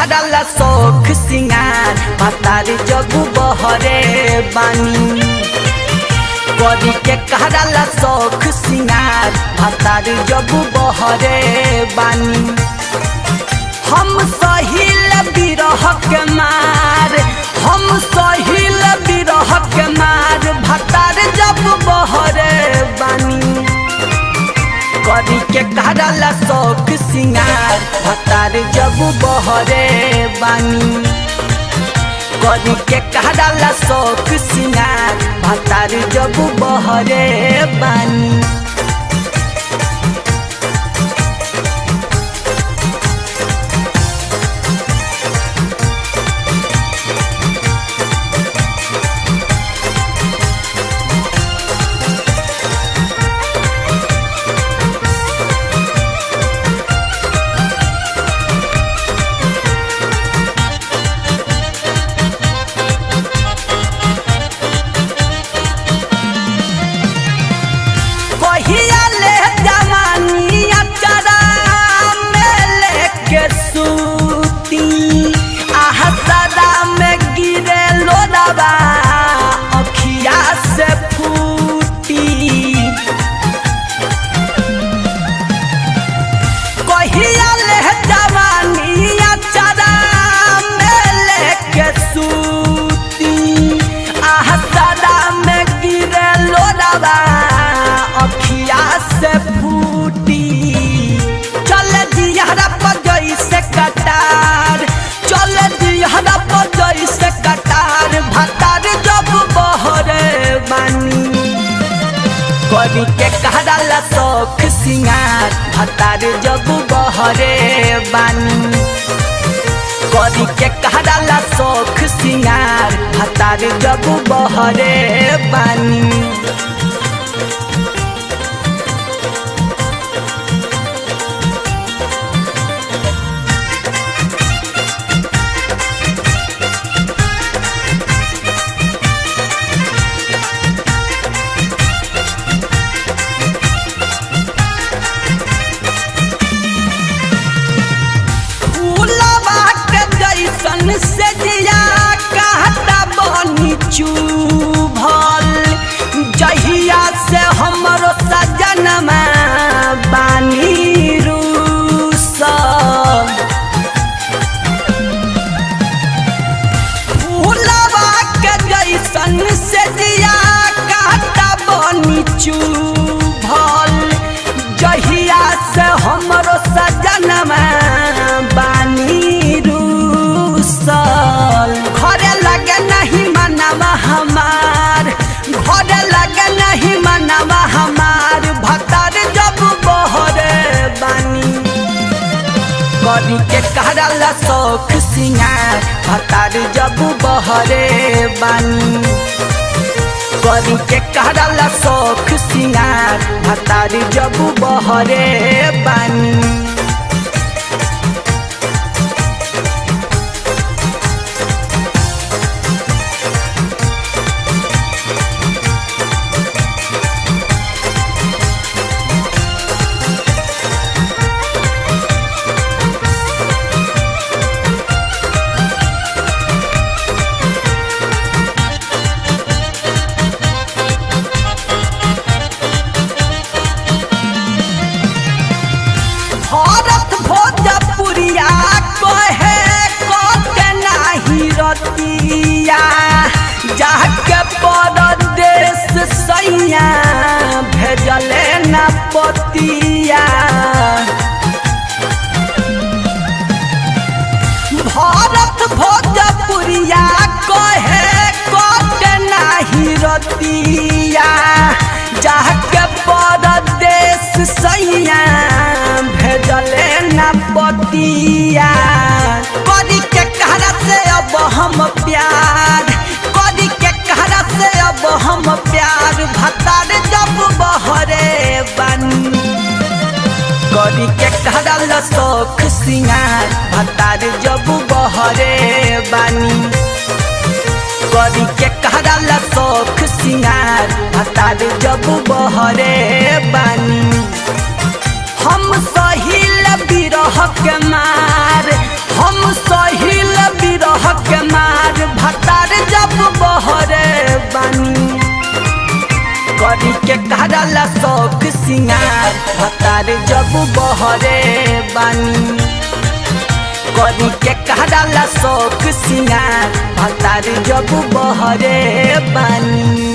कहला शौख सिंगार भतार जब बहरे बानी करी के कहला शौख सिंगार भतार जब बहरे बानी हम सहिल बिरह के मार हम सहिल बिरह के मार भतार जब बहरे बानी करी के कहला शौख सिंगार भतार जब बहरे बानी करी के कहला शौख सिंगार भतार जब बहरे बानी करी के कहला शौख सिंगार भतार जब बहरे बानी करी के कहला शौख सिंगार भतार जब बहरे बानी से दिया कहता बनी चुभल जहिया से हमरो सजनमा बानी रूसल फूलवा के जैसन से दिया कहता बनी चुभल जहिया से हमरो सजनमा बानी घरे लगे नहीं मनवा हमार घरे लगे नहीं मनवा हमार भतार जब बहरे बानी करी के कहला शौख सिंगार भतार जब बहरे बानी करी के कहला शौख सिंगार भतार जब बहरे बानी जाके परदेश सैया भेजले न पतिया भारत भोजपुरिया कहे कट नाही रतिया जाके परदेश सैया भेजले न पतिया करी के कहला से अब हम प्यार करी के कहला से अब हम प्यार भतार जब बहरे बानी करी के कहला शौख सिंगार भतार जब बहरे बानी करी के कहला शौख सिंगार भतार जब बहरे बानी हम सहिल बिरह के मार हम सहिल सिंगार भतार जब बहरे बानी करी के कहला शौक सिंगार भतार जब बहरे बानी।